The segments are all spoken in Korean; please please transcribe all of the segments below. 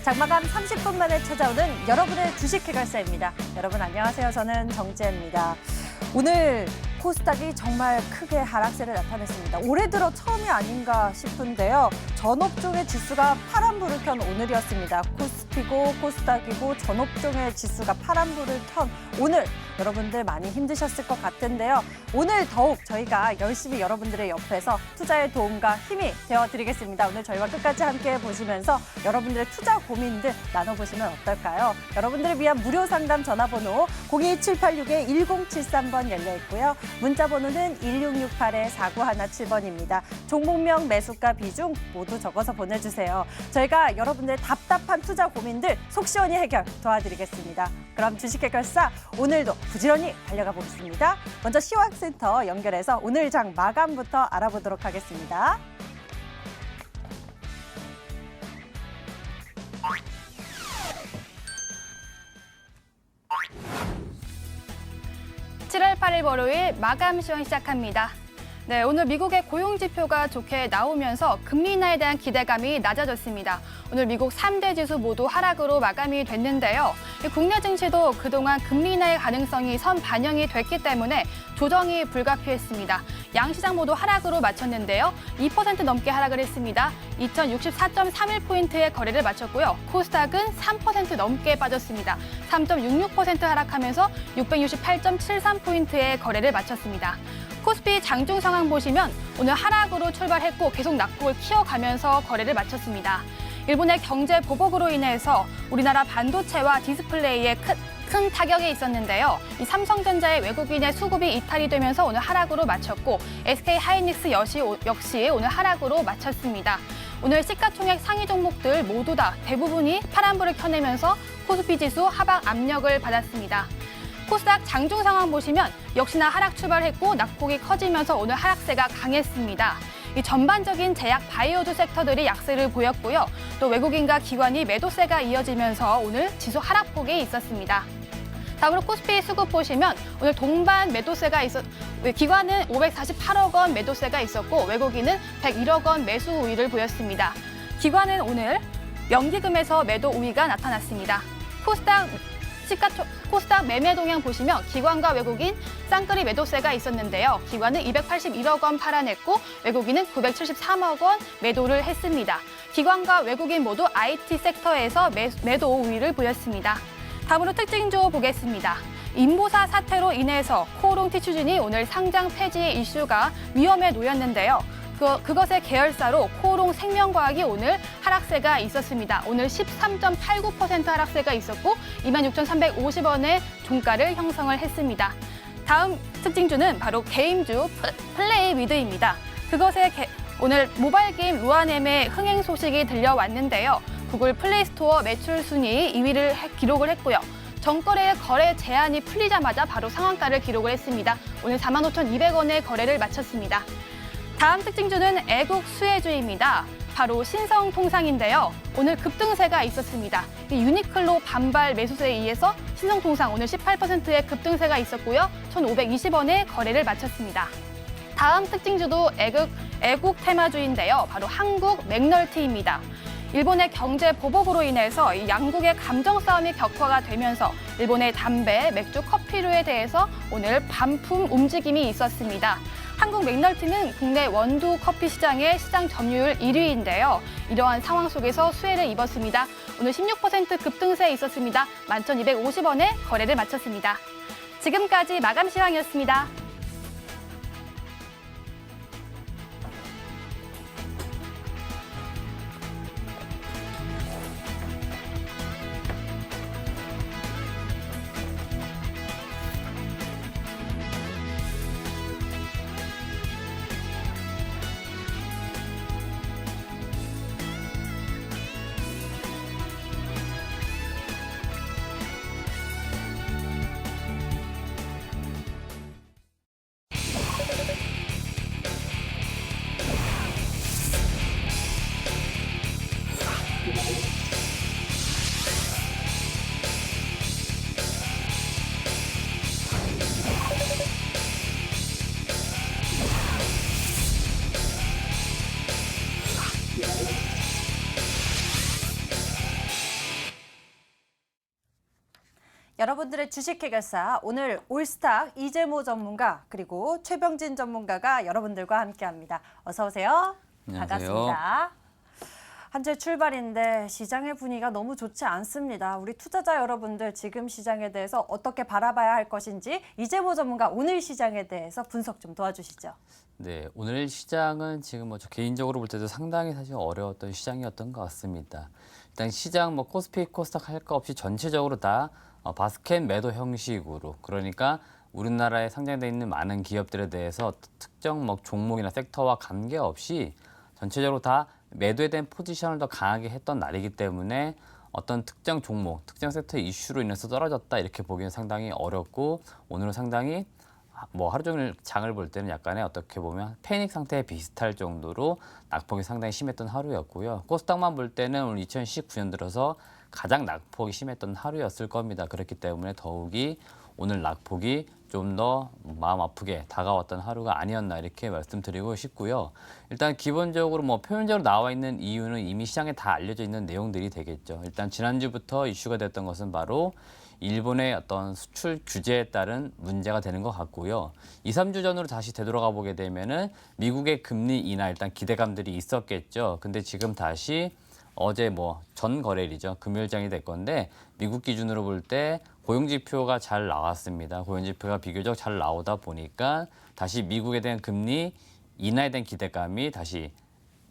장마감 30분 만에 찾아오는 여러분의 주식 해결사입니다. 여러분 안녕하세요. 저는 정지현입니다. 오늘 코스닥이 정말 크게 하락세를 나타냈습니다. 올해 들어 처음이 아닌가 싶은데요. 전 업종의 지수가 파란불을 켠 오늘이었습니다. 코스피고 코스닥이고 전 업종의 지수가 파란불을 켠 오늘 여러분들 많이 힘드셨을 것 같은데요. 오늘 더욱 저희가 열심히 여러분들의 옆에서 투자의 도움과 힘이 되어드리겠습니다. 오늘 저희와 끝까지 함께 보시면서 여러분들의 투자 고민들 나눠보시면 어떨까요? 여러분들을 위한 무료 상담 전화번호 02786-1073번 열려있고요. 문자 번호는 1668-4917번입니다. 종목명, 매수가, 비중 모두 적어서 보내주세요. 저희가 여러분들의 답답한 투자 고민들 속 시원히 해결 도와드리겠습니다. 그럼 주식해결사 오늘도 부지런히 달려가 보겠습니다. 먼저 시황센터 연결해서 오늘 장 마감부터 알아보도록 하겠습니다. (7월 8일) 월요일 마감 시황 시작합니다. 네, 오늘 미국의 고용 지표가 좋게 나오면서 금리 인하에 대한 기대감이 낮아졌습니다. 오늘 미국 3대 지수 모두 하락으로 마감이 됐는데요. 국내 증시도 그동안 금리 인하의 가능성이 선 반영이 됐기 때문에 조정이 불가피했습니다. 양시장 모두 하락으로 마쳤는데요. 2% 넘게 하락을 했습니다. 2064.31포인트의 거래를 마쳤고요. 코스닥은 3% 넘게 빠졌습니다. 3.66% 하락하면서 668.73포인트의 거래를 마쳤습니다. 코스피 장중 상황 보시면 오늘 하락으로 출발했고 계속 낙폭을 키워가면서 거래를 마쳤습니다. 일본의 경제 보복으로 인해서 우리나라 반도체와 디스플레이에 큰 타격이 있었는데요. 이 삼성전자의 외국인의 수급이 이탈이 되면서 오늘 하락으로 마쳤고 SK하이닉스 역시 오늘 하락으로 마쳤습니다. 오늘 시가총액 상위 종목들 모두 다 대부분이 파란불을 켜내면서 코스피 지수 하락 압력을 받았습니다. 코스닥 장중 상황 보시면 역시나 하락 출발했고 낙폭이 커지면서 오늘 하락세가 강했습니다. 이 전반적인 제약 바이오주 섹터들이 약세를 보였고요. 또 외국인과 기관이 매도세가 이어지면서 오늘 지수 하락폭이 있었습니다. 다음으로 코스피 수급 보시면 오늘 동반 매도세가 기관은 548억 원 매도세가 있었고 외국인은 101억 원 매수 우위를 보였습니다. 기관은 오늘 연기금에서 매도 우위가 나타났습니다. 코스닥 매매 동향 보시면 기관과 외국인 쌍끌이 매도세가 있었는데요. 기관은 281억 원 팔아냈고 외국인은 973억 원 매도를 했습니다. 기관과 외국인 모두 IT 섹터에서 매도 우위를 보였습니다. 다음으로 특징주 보겠습니다. 인보사 사태로 인해서 코오롱 티슈진이 오늘 상장 폐지 이슈가 위험에 놓였는데요. 그것의 계열사로 코오롱 생명과학이 오늘 하락세가 있었습니다. 오늘 13.89% 하락세가 있었고 26,350원의 종가를 형성을 했습니다. 다음 특징주는 바로 게임주 플레이미드입니다. 오늘 모바일 게임 루아넴의 흥행 소식이 들려왔는데요. 구글 플레이스토어 매출 순위 2위를 기록을 했고요. 전거래의 거래 제한이 풀리자마자 바로 상한가를 기록을 했습니다. 오늘 45,200원의 거래를 마쳤습니다. 다음 특징주는 애국 수혜주입니다. 바로 신성통상인데요. 오늘 급등세가 있었습니다. 유니클로 반발 매수세에 의해서 신성통상 오늘 18%의 급등세가 있었고요. 1,520원의 거래를 마쳤습니다. 다음 특징주도 애국 테마주인데요. 바로 한국 맥널티입니다. 일본의 경제 보복으로 인해서 이 양국의 감정 싸움이 격화가 되면서 일본의 담배, 맥주, 커피류에 대해서 오늘 반품 움직임이 있었습니다. 한국 맥널티는 국내 원두 커피 시장의 시장 점유율 1위인데요. 이러한 상황 속에서 수혜를 입었습니다. 오늘 16% 급등세에 있었습니다. 11,250원에 거래를 마쳤습니다. 지금까지 마감 시황이었습니다. 여러분들의 주식 해결사 오늘 올스타 이재모 전문가 그리고 최병진 전문가가 여러분들과 함께합니다. 어서 오세요. 안녕하세요. 반갑습니다. 한 주 출발인데 시장의 분위기가 너무 좋지 않습니다. 우리 투자자 여러분들 지금 시장에 대해서 어떻게 바라봐야 할 것인지 이재모 전문가 오늘 시장에 대해서 분석 좀 도와주시죠. 네, 오늘 시장은 지금 저 개인적으로 볼 때도 상당히 사실 어려웠던 시장이었던 것 같습니다. 일단 시장 코스피, 코스닥 할 거 없이 전체적으로 다 바스켓 매도 형식으로, 그러니까 우리나라에 상장돼 있는 많은 기업들에 대해서 특정 종목이나 섹터와 관계없이 전체적으로 다 매도에 대한 포지션을 더 강하게 했던 날이기 때문에 어떤 특정 종목, 특정 섹터 이슈로 인해서 떨어졌다 이렇게 보기는 상당히 어렵고, 오늘은 상당히 하루 종일 장을 볼 때는 약간의 어떻게 보면 패닉 상태에 비슷할 정도로 낙폭이 상당히 심했던 하루였고요. 코스닥만 볼 때는 오늘 2019년 들어서 가장 낙폭이 심했던 하루였을 겁니다. 그렇기 때문에 더욱이 오늘 낙폭이 좀 더 마음 아프게 다가왔던 하루가 아니었나 이렇게 말씀드리고 싶고요. 일단 기본적으로 표면적으로 나와 있는 이유는 이미 시장에 다 알려져 있는 내용들이 되겠죠. 일단 지난주부터 이슈가 됐던 것은 바로 일본의 어떤 수출 규제에 따른 문제가 되는 것 같고요. 2, 3주 전으로 다시 되돌아가 보게 되면은 미국의 금리 인하 일단 기대감들이 있었겠죠. 근데 지금 다시 어제 전 거래일이죠. 금요일장이 될 건데 미국 기준으로 볼 때 고용지표가 잘 나왔습니다. 고용지표가 비교적 잘 나오다 보니까 다시 미국에 대한 금리 인하에 대한 기대감이 다시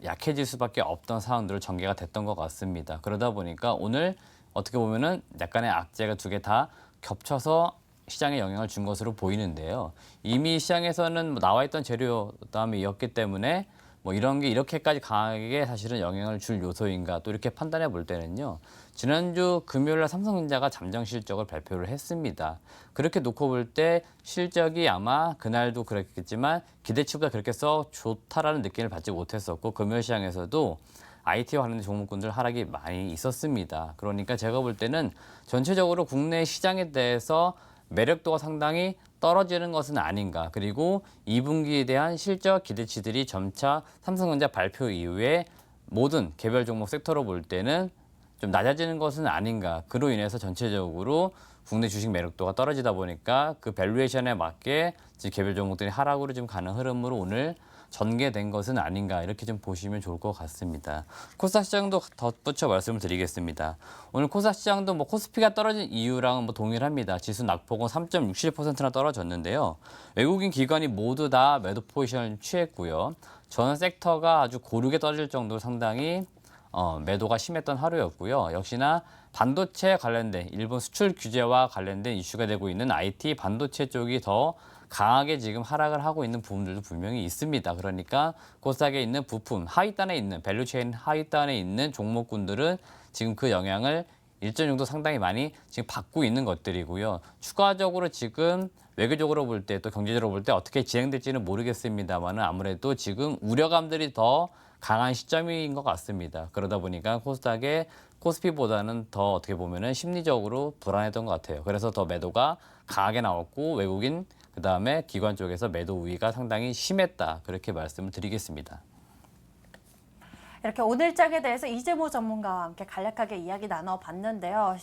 약해질 수밖에 없던 상황들을 전개가 됐던 것 같습니다. 그러다 보니까 오늘 어떻게 보면은 약간의 악재가 두 개 다 겹쳐서 시장에 영향을 준 것으로 보이는데요. 이미 시장에서는 나와 있던 재료담이었기 때문에 이런 게 이렇게까지 강하게 사실은 영향을 줄 요소인가 또 이렇게 판단해 볼 때는요. 지난주 금요일날 삼성전자가 잠정 실적을 발표를 했습니다. 그렇게 놓고 볼 때 실적이 아마 그날도 그랬겠지만 기대치보다 그렇게 썩 좋다라는 느낌을 받지 못했었고, 금요일 시장에서도 IT와 관련된 종목군들 하락이 많이 있었습니다. 그러니까 제가 볼 때는 전체적으로 국내 시장에 대해서 매력도가 상당히 떨어지는 것은 아닌가. 그리고 2분기에 대한 실적 기대치들이 점차 삼성전자 발표 이후에 모든 개별 종목 섹터로 볼 때는 좀 낮아지는 것은 아닌가. 그로 인해서 전체적으로 국내 주식 매력도가 떨어지다 보니까 그 밸류에이션에 맞게 개별 종목들이 하락으로 좀 가는 흐름으로 오늘 전개된 것은 아닌가 이렇게 좀 보시면 좋을 것 같습니다. 코스닥 시장도 덧붙여 말씀을 드리겠습니다. 오늘 코스닥 시장도 코스피가 떨어진 이유랑은 동일합니다. 지수 낙폭은 3.67%나 떨어졌는데요. 외국인 기관이 모두 다 매도 포지션을 취했고요. 전 섹터가 아주 고르게 떨어질 정도로 상당히 매도가 심했던 하루였고요. 역시나 반도체 관련된 일본 수출 규제와 관련된 이슈가 되고 있는 IT 반도체 쪽이 더 강하게 지금 하락을 하고 있는 부분들도 분명히 있습니다. 그러니까 코스닥에 있는 부품, 하위단에 있는 밸류체인 하위단에 있는 종목군들은 지금 그 영향을 일정 정도 상당히 많이 지금 받고 있는 것들이고요. 추가적으로 지금 외교적으로 볼 때 또 경제적으로 볼 때 어떻게 진행될지는 모르겠습니다만은 아무래도 지금 우려감들이 더 강한 시점인 것 같습니다. 그러다 보니까 코스닥의 코스피보다는 더 어떻게 보면은 심리적으로 불안했던 것 같아요. 그래서 더 매도가 강하게 나왔고 외국인 그다음에 기관 쪽에서 매도 우위가 상당히 심했다. 그렇게 말씀을 드리겠습니다. 이렇게 오늘장에 대해서 이재모 전문가와 함께 간략하게 이야기 나눠봤는데요.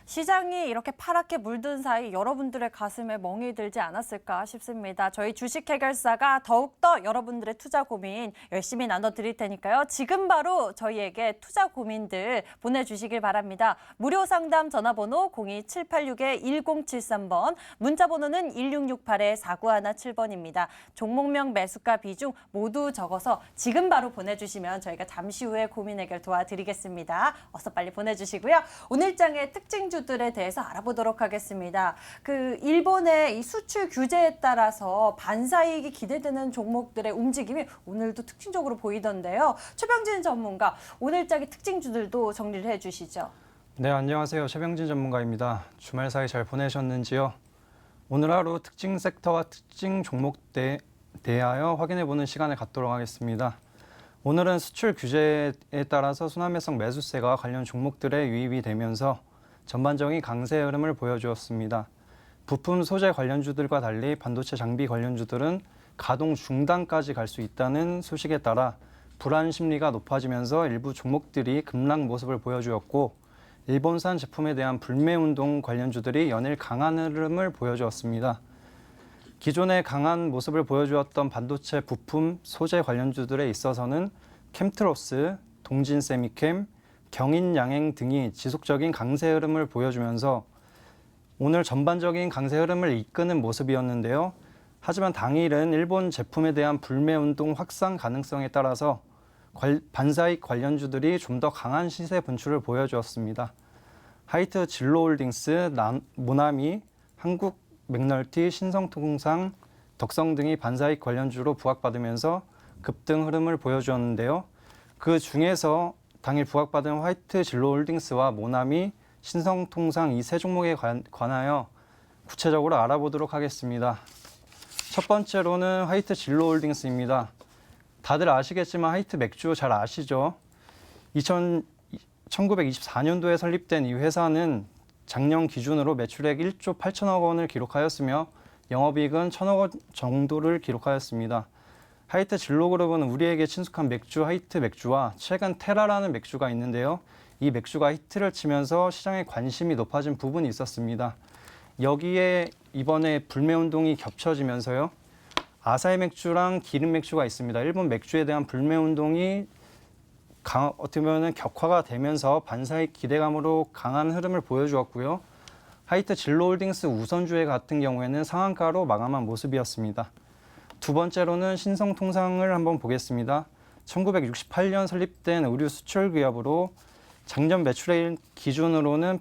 시장이 이렇게 파랗게 물든 사이 여러분들의 가슴에 멍이 들지 않았을까 싶습니다. 저희 주식 해결사가 더욱더 여러분들의 투자 고민 열심히 나눠드릴 테니까요. 지금 바로 저희에게 투자 고민들 보내주시길 바랍니다. 무료 상담 전화번호 02786-1073번, 문자번호는 1668-4917번입니다. 종목명 매수가 비중 모두 적어서 지금 바로 보내주시면 저희가 잠시 후에 고민 해결 도와드리겠습니다. 어서 빨리 보내주시고요. 오늘장의 특징주 들에 대해서 알아보도록 하겠습니다. 일본의 이 수출 규제에 따라서 반사이익이 기대되는 종목들의 움직임이 오늘도 특징적으로 보이던데요. 최병진 전문가, 오늘장의 특징주들도 정리를 해주시죠. 네, 안녕하세요. 최병진 전문가입니다. 주말 사이 잘 보내셨는지요? 오늘 하루 특징 섹터와 특징 종목에 대하여 확인해보는 시간을 갖도록 하겠습니다. 오늘은 수출 규제에 따라서 순환매성 매수세가 관련 종목들에 유입이 되면서 전반적인 강세 흐름을 보여주었습니다. 부품 소재 관련주들과 달리 반도체 장비 관련주들은 가동 중단까지 갈 수 있다는 소식에 따라 불안 심리가 높아지면서 일부 종목들이 급락 모습을 보여주었고, 일본산 제품에 대한 불매운동 관련주들이 연일 강한 흐름을 보여주었습니다. 기존에 강한 모습을 보여주었던 반도체 부품, 소재 관련주들에 있어서는 캠트로스, 동진세미캠, 경인양행 등이 지속적인 강세 흐름을 보여주면서 오늘 전반적인 강세 흐름을 이끄는 모습이었는데요. 하지만 당일은 일본 제품에 대한 불매운동 확산 가능성에 따라서 반사익 관련주들이 좀 더 강한 시세 분출을 보여주었습니다. 하이트 진로홀딩스, 모나미, 한국 맥널티, 신성통상, 덕성 등이 반사익 관련주로 부각받으면서 급등 흐름을 보여주었는데요. 그 중에서 당일 부각받은 화이트 진로홀딩스와 모나미, 신성통상 이 세 종목에 관하여 구체적으로 알아보도록 하겠습니다. 첫 번째로는 화이트 진로홀딩스입니다. 다들 아시겠지만 하이트 맥주 잘 아시죠? 1924년도에 설립된 이 회사는 작년 기준으로 매출액 1조 8천억 원을 기록하였으며 영업이익은 1천억 원 정도를 기록하였습니다. 하이트 진로그룹은 우리에게 친숙한 맥주 하이트 맥주와 최근 테라라는 맥주가 있는데요. 이 맥주가 히트를 치면서 시장에 관심이 높아진 부분이 있었습니다. 여기에 이번에 불매운동이 겹쳐지면서요. 아사히 맥주랑 기름 맥주가 있습니다. 일본 맥주에 대한 불매운동이 어떻게 보면 격화가 되면서 반사익 기대감으로 강한 흐름을 보여주었고요. 하이트 진로홀딩스 우선주의 같은 경우에는 상한가로 마감한 모습이었습니다. 두 번째로는 신성통상을 한번 보겠습니다. 1968년 설립된 의류 수출 기업으로 작년 매출액 기준으로는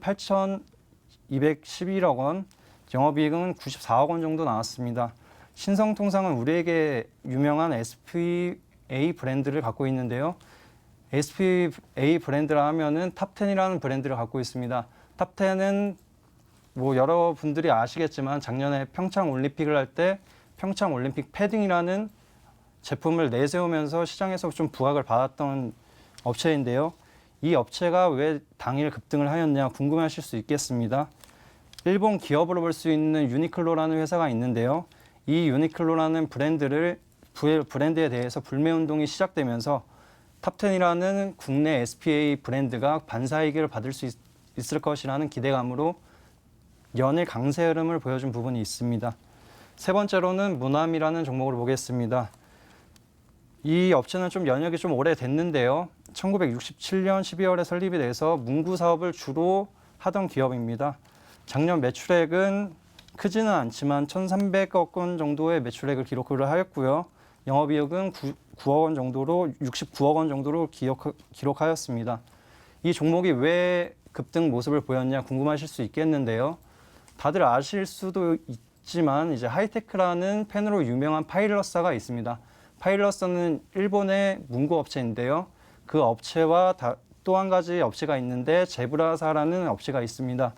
8,211억 원, 영업이익은 94억 원 정도 나왔습니다. 신성통상은 우리에게 유명한 SPA 브랜드를 갖고 있는데요. SPA 브랜드라 하면은 탑10이라는 브랜드를 갖고 있습니다. 탑10은 여러분들이 아시겠지만 작년에 평창 올림픽을 할 때 평창 올림픽 패딩이라는 제품을 내세우면서 시장에서 좀 부각을 받았던 업체인데요. 이 업체가 왜 당일 급등을 하였냐 궁금하실 수 있겠습니다. 일본 기업으로 볼 수 있는 유니클로라는 회사가 있는데요. 이 유니클로라는 브랜드에 대해서 불매운동이 시작되면서 탑10이라는 국내 SPA 브랜드가 반사이익을 받을 수 있을 것이라는 기대감으로 연일 강세 흐름을 보여준 부분이 있습니다. 세 번째로는 모나미라는 종목을 보겠습니다. 이 업체는 좀 연역이 좀 오래됐는데요. 1967년 12월에 설립이 돼서 문구 사업을 주로 하던 기업입니다. 작년 매출액은 크지는 않지만 1,300억 원 정도의 매출액을 기록을 하였고요. 영업이익은 9억 원 정도로 69억 원 정도로 기록하였습니다. 이 종목이 왜 급등 모습을 보였냐 궁금하실 수 있겠는데요. 다들 아실 수도 있지만 이제 하이테크라는 펜으로 유명한 파일럿사가 있습니다. 파일럿사는 일본의 문구 업체인데요. 그 업체와 또 한 가지 업체가 있는데 제브라사라는 업체가 있습니다.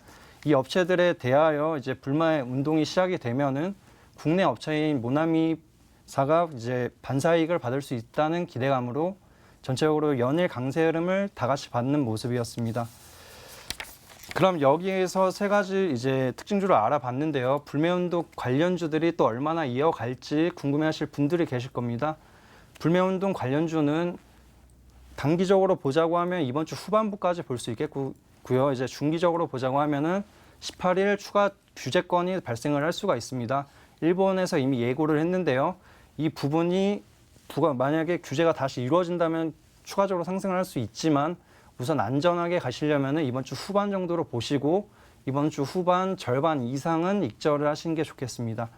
이 업체들에 대하여 이제 불매 운동이 시작이 되면은 국내 업체인 모나미사가 이제 반사이익을 받을 수 있다는 기대감으로 전체적으로 연일 강세 흐름을 다 같이 받는 모습이었습니다. 그럼 여기에서 세 가지 이제 특징주를 알아봤는데요. 불매운동 관련주들이 또 얼마나 이어갈지 궁금해하실 분들이 계실 겁니다. 불매운동 관련주는 단기적으로 보자고 하면 이번 주 후반부까지 볼 수 있겠고요. 이제 중기적으로 보자고 하면은 18일 추가 규제권이 발생을 할 수가 있습니다. 일본에서 이미 예고를 했는데요. 이 부분이 만약에 규제가 다시 이루어진다면 추가적으로 상승을 할 수 있지만 우선 안전하게 가시려면 이번 주 후반 정도로 보시고 이번 주 후반 절반 이상은 익절을 하시는 게 좋겠습니다.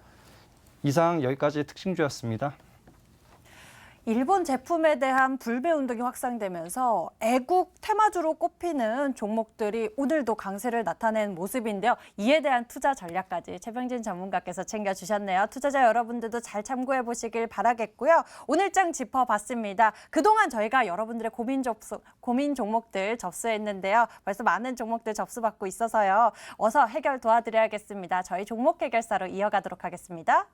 이상 여기까지 특징주였습니다. 일본 제품에 대한 불매 운동이 확산되면서 애국 테마주로 꼽히는 종목들이 오늘도 강세를 나타낸 모습인데요. 이에 대한 투자 전략까지 최병진 전문가께서 챙겨주셨네요. 투자자 여러분들도 잘 참고해 보시길 바라겠고요. 오늘장 짚어봤습니다. 그동안 저희가 여러분들의 고민 종목들 접수했는데요. 벌써 많은 종목들 접수받고 있어서요. 어서 해결 도와드려야겠습니다. 저희 종목 해결사로 이어가도록 하겠습니다.